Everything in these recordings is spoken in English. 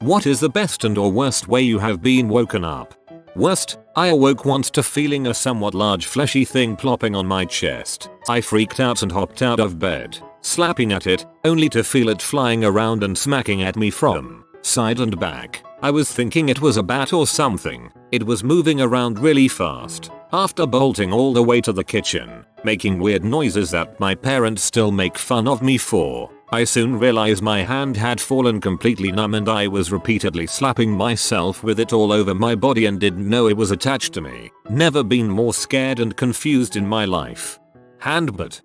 What is the best and or worst way you have been woken up? Worst, I awoke once to feeling a somewhat large fleshy thing plopping on my chest. I freaked out and hopped out of bed, slapping at it, only to feel it flying around and smacking at me from side and back. I was thinking it was a bat or something. It was moving around really fast. After bolting all the way to the kitchen, making weird noises that my parents still make fun of me for, I soon realized my hand had fallen completely numb and I was repeatedly slapping myself with it all over my body and didn't know it was attached to me. Never been more scared and confused in my life. But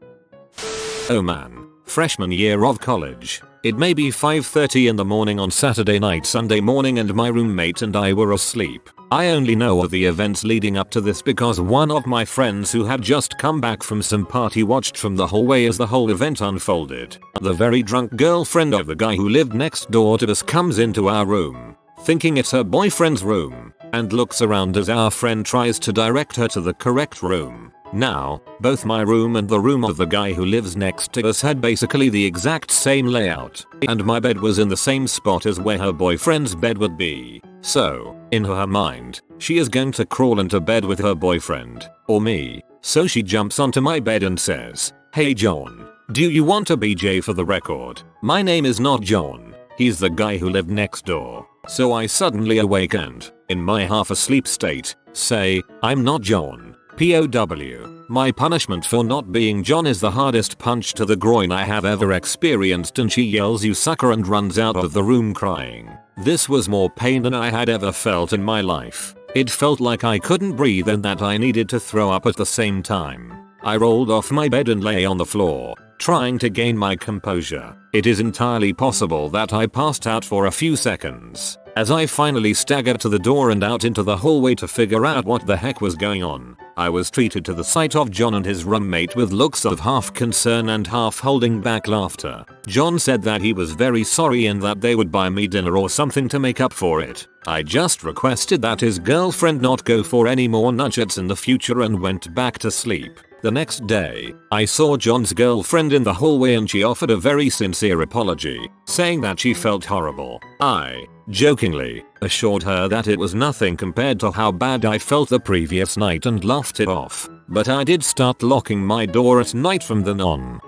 oh man, freshman year of college. It may be 5:30 in the morning on Saturday night, Sunday morning, and my roommate and I were asleep. I only know of the events leading up to this because one of my friends who had just come back from some party watched from the hallway as the whole event unfolded. The very drunk girlfriend of the guy who lived next door to us comes into our room, thinking it's her boyfriend's room, and looks around as our friend tries to direct her to the correct room. Now, both my room and the room of the guy who lives next to us had basically the exact same layout, and my bed was in the same spot as where her boyfriend's bed would be. So, in her mind, she is going to crawl into bed with her boyfriend, or me, so she jumps onto my bed and says, "Hey John, do you want a BJ for the record? My name is not John, he's the guy who lived next door." So I suddenly awake and, in my half asleep state, say, "I'm not John. POW. My punishment for not being John is the hardest punch to the groin I have ever experienced," and she yells, "You sucker," and runs out of the room crying. This was more pain than I had ever felt in my life. It felt like I couldn't breathe and that I needed to throw up at the same time. I rolled off my bed and lay on the floor, trying to gain my composure. It is entirely possible that I passed out for a few seconds, as I finally staggered to the door and out into the hallway to figure out what the heck was going on. I was treated to the sight of John and his roommate with looks of half concern and half holding back laughter. John said that he was very sorry and that they would buy me dinner or something to make up for it. I just requested that his girlfriend not go for any more nuggets in the future and went back to sleep. The next day, I saw John's girlfriend in the hallway and she offered a very sincere apology, saying that she felt horrible. I, jokingly, assured her that it was nothing compared to how bad I felt the previous night and laughed it off. But I did start locking my door at night from then on.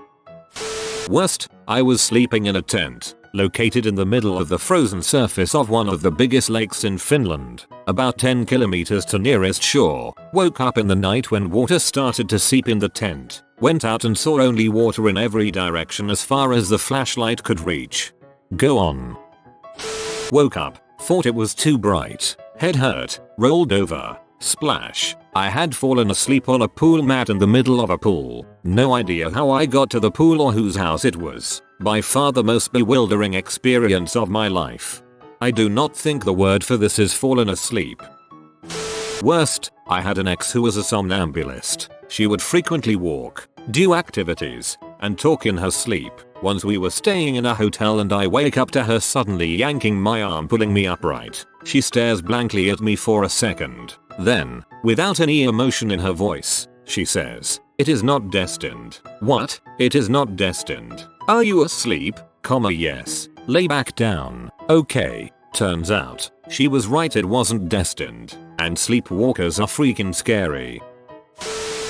Worst, I was sleeping in a tent, located in the middle of the frozen surface of one of the biggest lakes in Finland, about 10 kilometers to nearest shore. Woke up in the night when water started to seep in the tent. Went out and saw only water in every direction as far as the flashlight could reach. Go on. Woke up, thought it was too bright, head hurt, rolled over, splash. I had fallen asleep on a pool mat in the middle of a pool. No idea how I got to the pool or whose house it was. By far the most bewildering experience of my life. I do not think the word for this is fallen asleep. Worst, I had an ex who was a somnambulist. She would frequently walk, do activities, and talk in her sleep. Once we were staying in a hotel and I wake up to her suddenly yanking my arm, pulling me upright. She stares blankly at me for a second. Then, without any emotion in her voice, she says, "It is not destined." What? It is not destined? Are you asleep? Yes. Lay back down. Okay. Turns out, she was right, it wasn't destined. And sleepwalkers are freaking scary.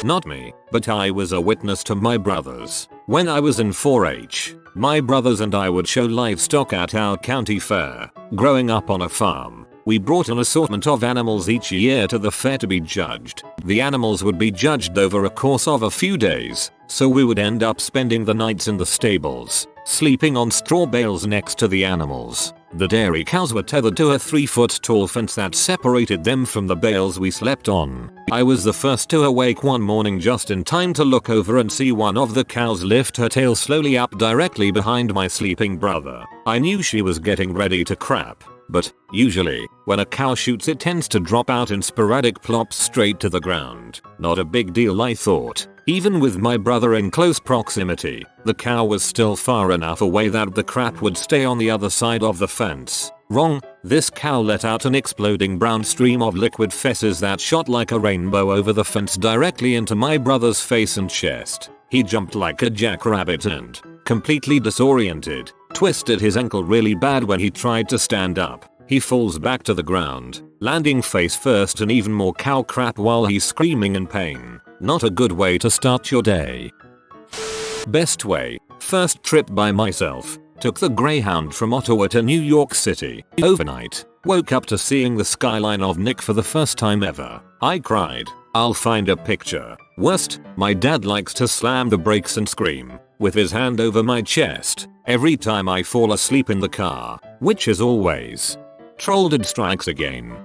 Not me, but I was a witness to my brothers. When I was in 4-H, my brothers and I would show livestock at our county fair. Growing up on a farm, we brought an assortment of animals each year to the fair to be judged. The animals would be judged over a course of a few days, so we would end up spending the nights in the stables, sleeping on straw bales next to the animals. The dairy cows were tethered to a 3-foot-tall fence that separated them from the bales we slept on. I was the first to awake one morning just in time to look over and see one of the cows lift her tail slowly up directly behind my sleeping brother. I knew she was getting ready to crap. But, usually, when a cow shoots it tends to drop out in sporadic plops straight to the ground. Not a big deal, I thought. Even with my brother in close proximity, the cow was still far enough away that the crap would stay on the other side of the fence. Wrong. This cow let out an exploding brown stream of liquid feces that shot like a rainbow over the fence directly into my brother's face and chest. He jumped like a jackrabbit and, completely disoriented, twisted his ankle really bad when he tried to stand up. He falls back to the ground, landing face first and even more cow crap while he's screaming in pain. Not a good way to start your day. Best way. First trip by myself. Took the Greyhound from Ottawa to New York City. Overnight. Woke up to seeing the skyline of Nick for the first time ever. I cried. I'll find a picture. Worst, my dad likes to slam the brakes and scream, with his hand over my chest, every time I fall asleep in the car, which is always. Trolled strikes again.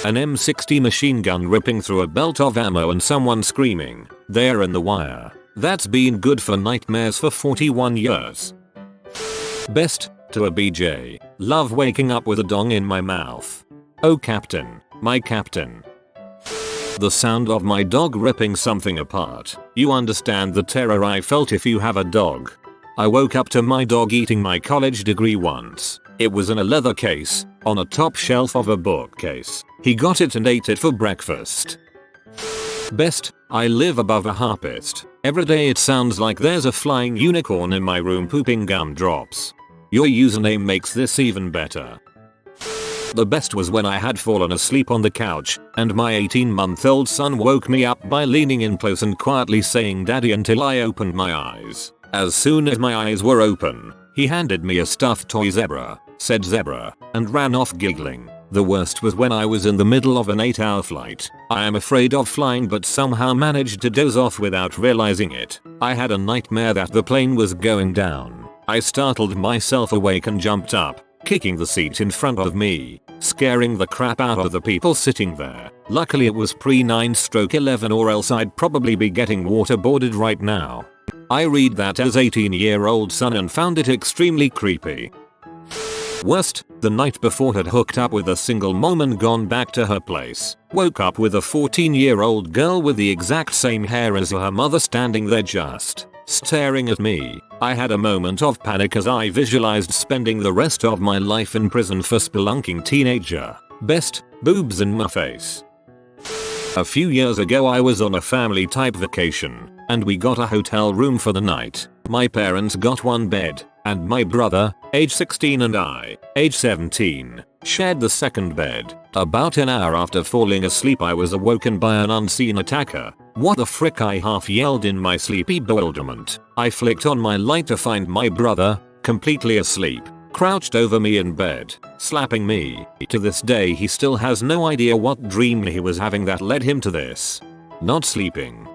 An M60 machine gun ripping through a belt of ammo and someone screaming, "They're in the wire." That's been good for nightmares for 41 years. Best, to a BJ. Love waking up with a dong in my mouth. Oh captain, my captain. The sound of my dog ripping something apart. You understand the terror I felt if you have a dog. I woke up to my dog eating my college degree once. It was in a leather case, on a top shelf of a bookcase. He got it and ate it for breakfast. Best, I live above a harpist. Every day it sounds like there's a flying unicorn in my room pooping gumdrops. Your username makes this even better. The best was when I had fallen asleep on the couch, and my 18-month-old son woke me up by leaning in close and quietly saying "Daddy" until I opened my eyes. As soon as my eyes were open, he handed me a stuffed toy zebra, said "zebra," and ran off giggling. The worst was when I was in the middle of an 8-hour flight. I am afraid of flying but somehow managed to doze off without realizing it. I had a nightmare that the plane was going down. I startled myself awake and jumped up, kicking the seat in front of me, scaring the crap out of the people sitting there. Luckily it was pre-9/11 or else I'd probably be getting waterboarded right now. I read that as 18-year-old son and found it extremely creepy. Worst, the night before had hooked up with a single mom and gone back to her place. Woke up with a 14-year-old girl with the exact same hair as her mother standing there just staring at me. I had a moment of panic as I visualized spending the rest of my life in prison for spelunking teenager. Best, boobs in my face. A few years ago I was on a family type vacation, and we got a hotel room for the night. My parents got one bed, and my brother, age 16 and I, age 17, shared the second bed. About an hour after falling asleep I was awoken by an unseen attacker. "What the frick?" I half yelled in my sleepy bewilderment. I flicked on my light to find my brother, completely asleep, crouched over me in bed, slapping me. To this day he still has no idea what dream he was having that led him to this. Not sleeping.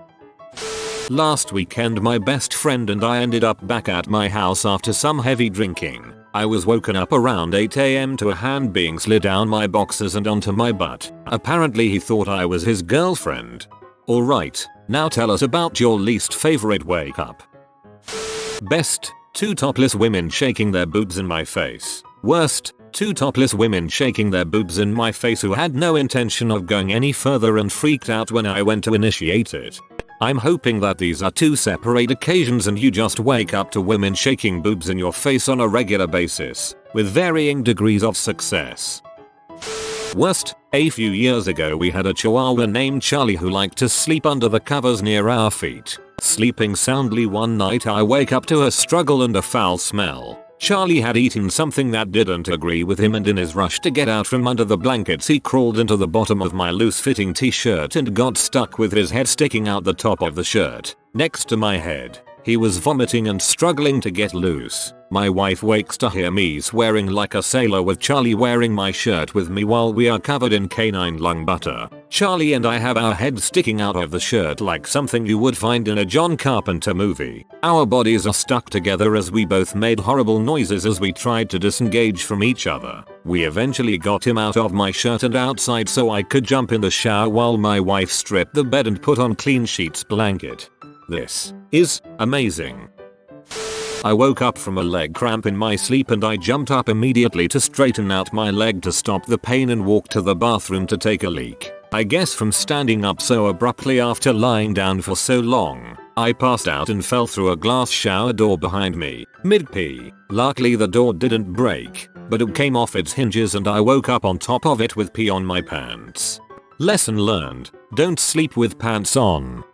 Last weekend my best friend and I ended up back at my house after some heavy drinking. I was woken up around 8 AM to a hand being slid down my boxers and onto my butt. Apparently he thought I was his girlfriend. Alright, now tell us about your least favorite wake up. Best, 2 topless women shaking their boobs in my face. Worst, 2 topless women shaking their boobs in my face who had no intention of going any further and freaked out when I went to initiate it. I'm hoping that these are 2 separate occasions and you just wake up to women shaking boobs in your face on a regular basis, with varying degrees of success. Worst, a few years ago we had a Chihuahua named Charlie who liked to sleep under the covers near our feet. Sleeping soundly one night I wake up to a struggle and a foul smell. Charlie had eaten something that didn't agree with him and in his rush to get out from under the blankets he crawled into the bottom of my loose-fitting t-shirt and got stuck with his head sticking out the top of the shirt. Next to my head, he was vomiting and struggling to get loose. My wife wakes to hear me swearing like a sailor with Charlie wearing my shirt with me while we are covered in canine lung butter. Charlie and I have our heads sticking out of the shirt like something you would find in a John Carpenter movie. Our bodies are stuck together as we both made horrible noises as we tried to disengage from each other. We eventually got him out of my shirt and outside so I could jump in the shower while my wife stripped the bed and put on clean sheets blanket. This is amazing. I woke up from a leg cramp in my sleep and I jumped up immediately to straighten out my leg to stop the pain and walked to the bathroom to take a leak. I guess from standing up so abruptly after lying down for so long, I passed out and fell through a glass shower door behind me, mid-pee. Luckily the door didn't break, but it came off its hinges and I woke up on top of it with pee on my pants. Lesson learned, don't sleep with pants on.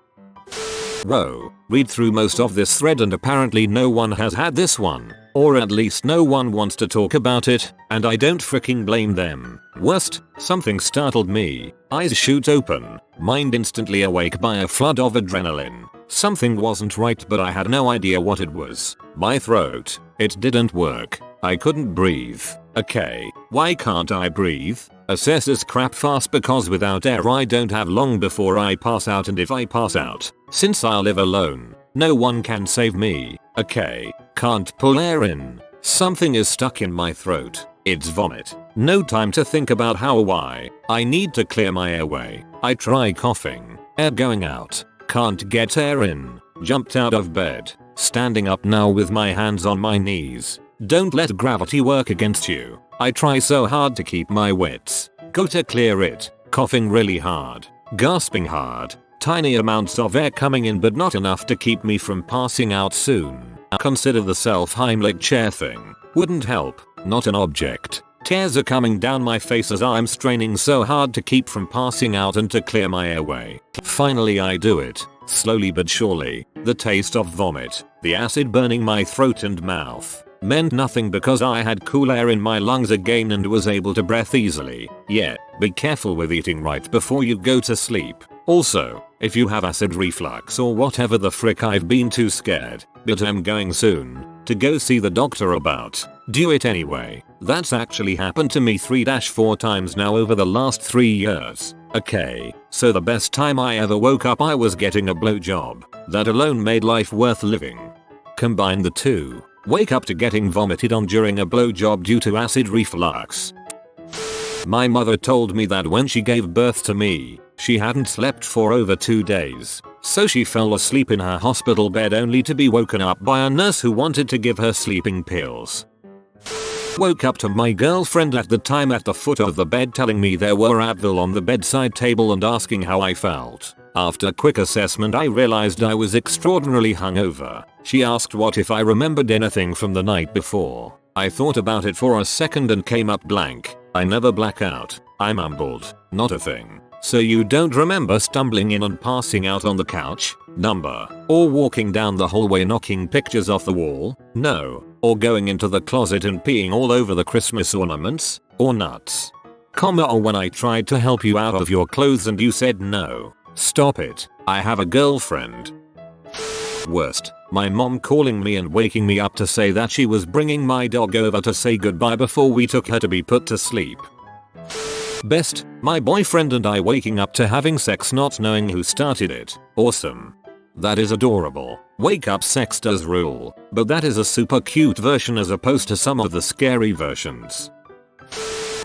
Read through most of this thread and apparently no one has had this one. Or at least no one wants to talk about it, and I don't freaking blame them. Worst, something startled me. Eyes shoot open, mind instantly awake by a flood of adrenaline. Something wasn't right, but I had no idea what it was. My throat. It didn't work. I couldn't breathe. Okay, why can't I breathe? Assess this crap fast because without air I don't have long before I pass out, and if I pass out, since I live alone, no one can save me. Okay, can't pull air in. Something is stuck in my throat. It's vomit. No time to think about how or why. I need to clear my airway. I try coughing. Air going out. Can't get air in. Jumped out of bed. Standing up now with my hands on my knees. Don't let gravity work against you. I try so hard to keep my wits. Go to clear it. Coughing really hard. Gasping hard. Tiny amounts of air coming in but not enough to keep me from passing out soon. Consider the self-Heimlich chair thing. Wouldn't help. Not an object. Tears are coming down my face as I'm straining so hard to keep from passing out and to clear my airway. Finally I do it. Slowly but surely. The taste of vomit. The acid burning my throat and mouth. Meant nothing because I had cool air in my lungs again and was able to breathe easily. Yeah, be careful with eating right before you go to sleep. Also, if you have acid reflux or whatever the frick, I've been too scared, but I'm going soon, to go see the doctor about. Do it anyway. That's actually happened to me 3-4 times now over the last 3 years. Okay, so the best time I ever woke up I was getting a blowjob. That alone made life worth living. Combine the two. Wake up to getting vomited on during a blowjob due to acid reflux. My mother told me that when she gave birth to me, she hadn't slept for over 2 days, so she fell asleep in her hospital bed only to be woken up by a nurse who wanted to give her sleeping pills. Woke up to my girlfriend at the time at the foot of the bed telling me there were Advil on the bedside table and asking how I felt. After a quick assessment I realized I was extraordinarily hungover. She asked what if I remembered anything from the night before. I thought about it for a second and came up blank. I never black out. I mumbled, not a thing. So you don't remember stumbling in and passing out on the couch? Number. Or walking down the hallway knocking pictures off the wall? No. Or going into the closet and peeing all over the Christmas ornaments? Or nuts? Comma, or when I tried to help you out of your clothes and you said no. Stop it. I have a girlfriend. Worst. My mom calling me and waking me up to say that she was bringing my dog over to say goodbye before we took her to be put to sleep. Best. My boyfriend and I waking up to having sex not knowing who started it. Awesome. That is adorable. Wake up sex does rule, but that is a super cute version as opposed to some of the scary versions.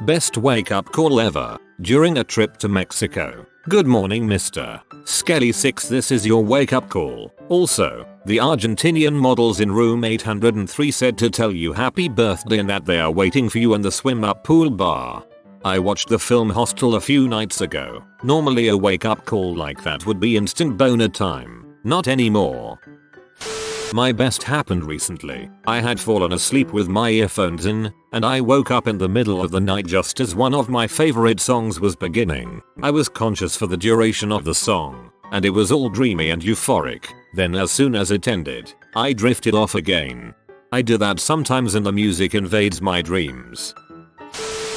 Best wake up call ever. During a trip to Mexico. Good morning Mr. Skelly 6, this is your wake up call. Also, the Argentinian models in room 803 said to tell you happy birthday and that they are waiting for you in the swim up pool bar. I watched the film Hostel a few nights ago. Normally a wake up call like that would be instant boner time. Not anymore. My best happened recently. I had fallen asleep with my earphones in, and I woke up in the middle of the night just as one of my favorite songs was beginning. I was conscious for the duration of the song, and it was all dreamy and euphoric. Then as soon as it ended, I drifted off again. I do that sometimes and the music invades my dreams.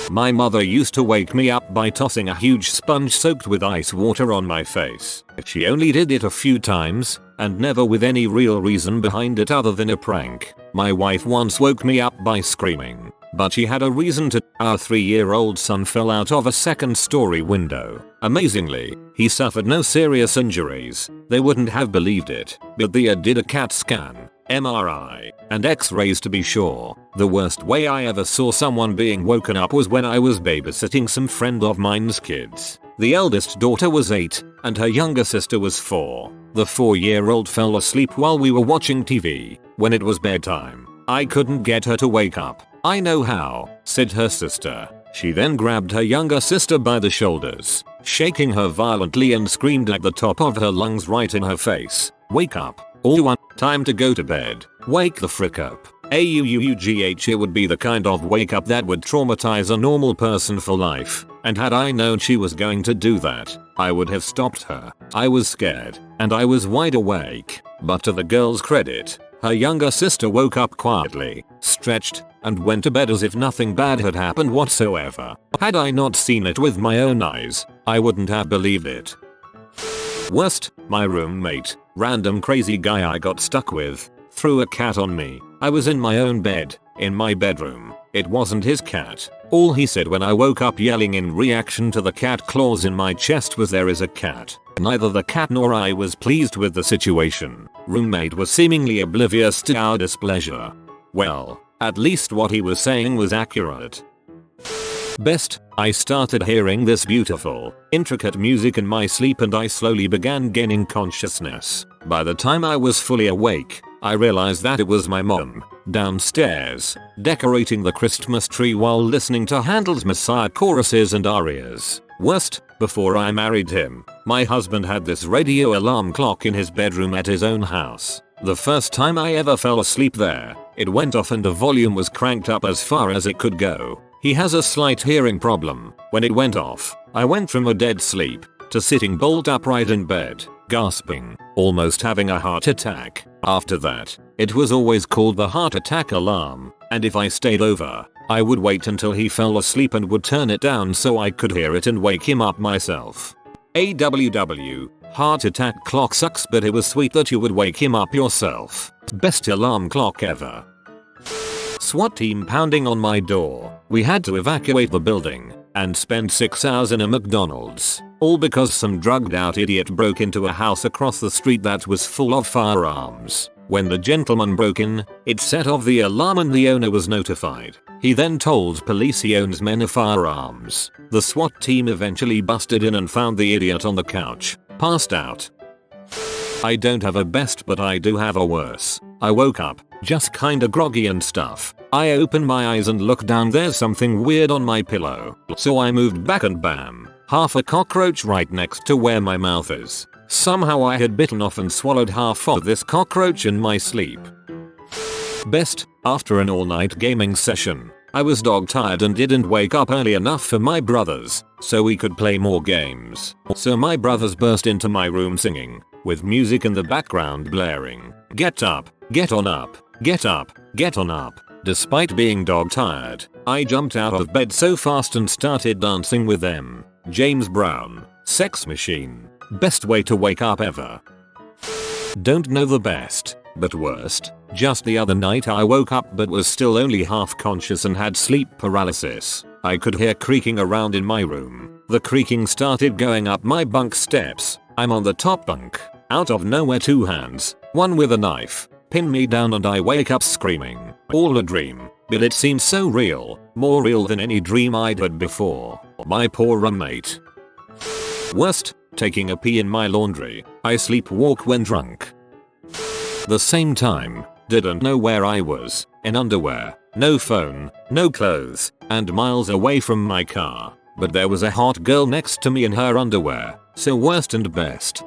My mother used to wake me up by tossing a huge sponge soaked with ice water on my face. She only did it a few times, and never with any real reason behind it other than a prank. My wife once woke me up by screaming, but she had a reason to. Our 3-year-old son fell out of a second-story window. Amazingly, he suffered no serious injuries. They wouldn't have believed it, but they did a CAT scan, MRI, and x-rays to be sure. The worst way I ever saw someone being woken up was when I was babysitting some friend of mine's kids. The eldest daughter was 8, and her younger sister was 4. The 4-year-old fell asleep while we were watching TV. When it was bedtime, I couldn't get her to wake up. I know how, said her sister. She then grabbed her younger sister by the shoulders, shaking her violently and screamed at the top of her lungs right in her face. Wake up, all one, time to go to bed. Wake the frick up. AUUUGH. It would be the kind of wake up that would traumatize a normal person for life, and had I known she was going to do that, I would have stopped her. I was scared, and I was wide awake, but to the girl's credit, Her younger sister woke up quietly, stretched, and went to bed as if nothing bad had happened whatsoever. Had I not seen it with my own eyes, I wouldn't have believed it. Worst, my roommate, random crazy guy I got stuck with, threw a cat on me. I was in my own bed, in my bedroom. It wasn't his cat. All he said when I woke up yelling in reaction to the cat claws in my chest was, "There is a cat." Neither the cat nor I was pleased with the situation. Roommate was seemingly oblivious to our displeasure. Well, at least what he was saying was accurate. Best, I started hearing this beautiful, intricate music in my sleep and I slowly began gaining consciousness. By the time I was fully awake, I realized that it was my mom, downstairs, decorating the Christmas tree while listening to Handel's Messiah choruses and arias. Worst, before I married him, my husband had this radio alarm clock in his bedroom at his own house. The first time I ever fell asleep there, it went off and the volume was cranked up as far as it could go. He has a slight hearing problem. When it went off, I went from a dead sleep to sitting bolt upright in bed, gasping, almost having a heart attack. After that, it was always called the heart attack alarm, and if I stayed over, I would wait until he fell asleep and would turn it down so I could hear it and wake him up myself. AWW, heart attack clock sucks, but it was sweet that you would wake him up yourself. Best alarm clock ever. SWAT team pounding on my door. We had to evacuate the building and spend 6 hours in a McDonald's. All because some drugged out idiot broke into a house across the street that was full of firearms. When the gentleman broke in, it set off the alarm and the owner was notified. He then told police he owns many firearms. The SWAT team eventually busted in and found the idiot on the couch, passed out. I don't have a best, but I do have a worse. I woke up, just kinda groggy and stuff. I opened my eyes and looked down, there's something weird on my pillow. So I moved back and bam, half a cockroach right next to where my mouth is. Somehow I had bitten off and swallowed half of this cockroach in my sleep. Best, after an all-night gaming session, I was dog tired and didn't wake up early enough for my brothers, so we could play more games. So my brothers burst into my room singing, with music in the background blaring, "Get up, get on up, get up, get on up." Despite being dog tired, I jumped out of bed so fast and started dancing with them. James Brown, Sex Machine. Best way to wake up ever. Don't know the best, but worst. Just the other night I woke up but was still only half conscious and had sleep paralysis. I could hear creaking around in my room. The creaking started going up my bunk steps. I'm on the top bunk. Out of nowhere 2 hands, one with a knife, pin me down and I wake up screaming. All a dream, but it seemed so real, more real than any dream I'd had before. My poor roommate. Worst, taking a pee in my laundry. I sleepwalk when drunk. The same time, didn't know where I was, in underwear, no phone, no clothes, and miles away from my car. But there was a hot girl next to me in her underwear, so worst and best.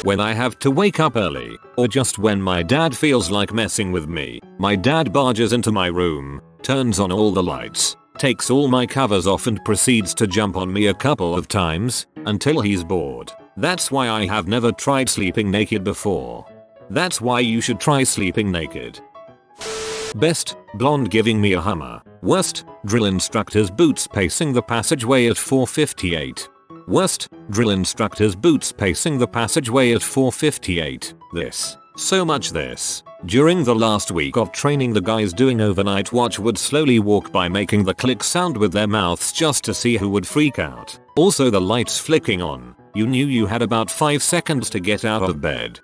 When I have to wake up early, or just when my dad feels like messing with me, my dad barges into my room, turns on all the lights, takes all my covers off and proceeds to jump on me a couple of times, until he's bored. That's why I have never tried sleeping naked before. That's why you should try sleeping naked. Best, blonde giving me a Hummer. Worst, drill instructor's boots pacing the passageway at 4:58. Worst, drill instructor's boots pacing the passageway at 4:58. This. So much this. During the last week of training, the guys doing overnight watch would slowly walk by making the click sound with their mouths just to see who would freak out. Also the lights flicking on. You knew you had about 5 seconds to get out of bed.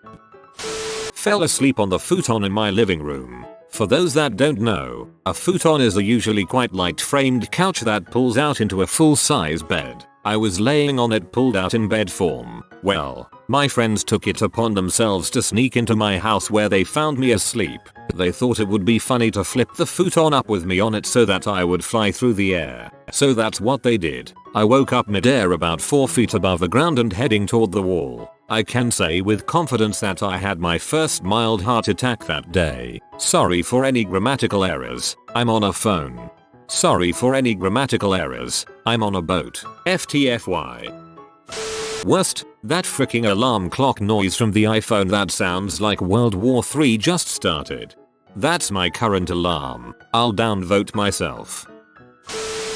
Fell asleep on the futon in my living room. For those that don't know, a futon is a usually quite light framed couch that pulls out into a full-size bed. I was laying on it pulled out in bed form. Well, my friends took it upon themselves to sneak into my house where they found me asleep. They thought it would be funny to flip the futon up with me on it so that I would fly through the air. So that's what they did. I woke up mid-air about 4 feet above the ground and heading toward the wall. I can say with confidence that I had my first mild heart attack that day. Sorry for any grammatical errors. I'm on a phone. Sorry for any grammatical errors. I'm on a boat. FTFY. Worst, that freaking alarm clock noise from the iPhone that sounds like World War III just started. That's my current alarm. I'll downvote myself.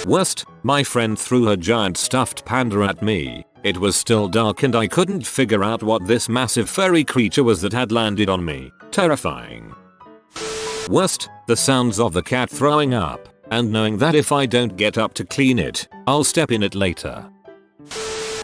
Worst, my friend threw her giant stuffed panda at me. It was still dark and I couldn't figure out what this massive furry creature was that had landed on me. Terrifying. Worst, the sounds of the cat throwing up, and knowing that if I don't get up to clean it, I'll step in it later.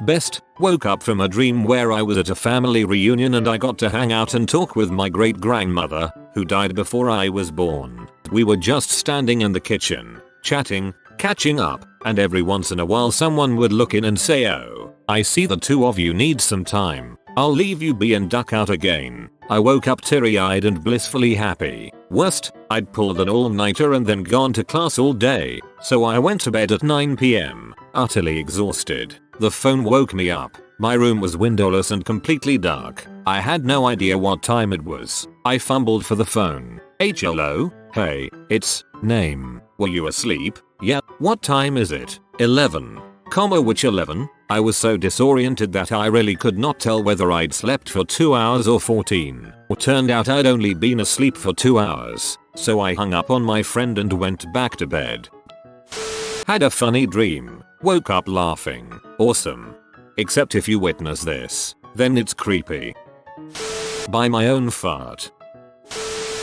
Best, woke up from a dream where I was at a family reunion and I got to hang out and talk with my great grandmother, who died before I was born. We were just standing in the kitchen, chatting, catching up, and every once in a while someone would look in and say, "Oh, I see the two of you need some time. I'll leave you be and duck out again." I woke up teary-eyed and blissfully happy. Worst, I'd pulled an all-nighter and then gone to class all day, so I went to bed at 9 p.m, utterly exhausted. The phone woke me up. My room was windowless and completely dark. I had no idea what time it was. I fumbled for the phone. Hello? Hey, it's name. Were you asleep? Yeah. What time is it? 11. Which 11? I was so disoriented that I really could not tell whether I'd slept for 2 hours or 14. Turned out I'd only been asleep for 2 hours, so I hung up on my friend and went back to bed. Had a funny dream. Woke up laughing. Awesome. Except if you witness this, then it's creepy. By my own fart.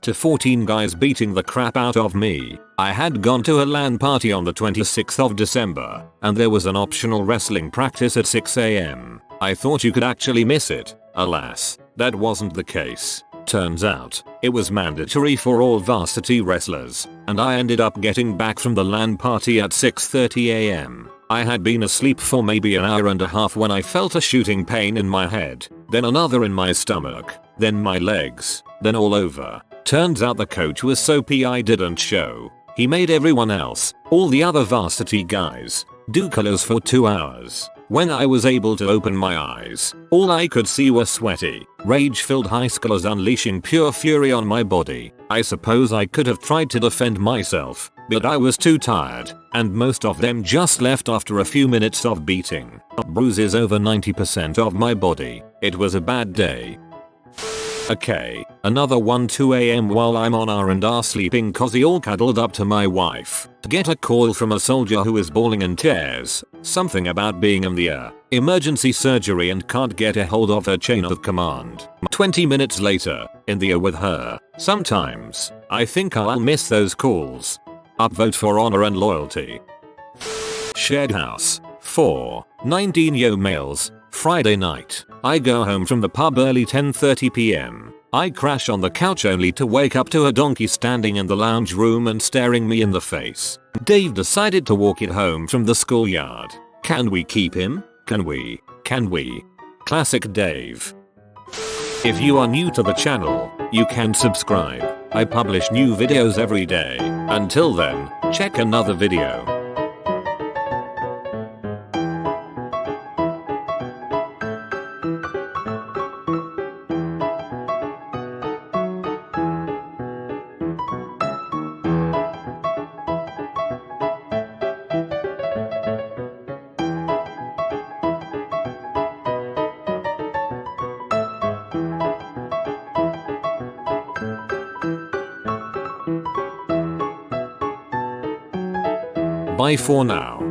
To 14 guys beating the crap out of me. I had gone to a LAN party on the 26th of December, and there was an optional wrestling practice at 6 a.m. I thought you could actually miss it. Alas, that wasn't the case. Turns out, it was mandatory for all varsity wrestlers, and I ended up getting back from the LAN party at 6:30 a.m. I had been asleep for maybe an hour and a half when I felt a shooting pain in my head, then another in my stomach, then my legs, then all over. Turns out the coach was so I didn't show. He made everyone else, all the other varsity guys, do colors for 2 hours. When I was able to open my eyes, all I could see were sweaty, rage-filled high schoolers unleashing pure fury on my body. I suppose I could have tried to defend myself, but I was too tired, and most of them just left after a few minutes of beating. Bruises over 90% of my body. It was a bad day. Okay, another 1-2 a.m. while I'm on R&R sleeping cozy all cuddled up to my wife. Get a call from a soldier who is bawling in tears. Something about being in the emergency surgery and can't get a hold of her chain of command. 20 minutes later, in the with her. Sometimes, I think I'll miss those calls. Upvote for honor and loyalty. Shared house. 4. 19-yo males. Friday night. I go home from the pub early 10:30 p.m. I crash on the couch only to wake up to a donkey standing in the lounge room and staring me in the face. Dave decided to walk it home from the schoolyard. Can we keep him? Can we? Can we? Classic Dave. If you are new to the channel, you can subscribe. I publish new videos every day. Until then, check another video. Bye for now.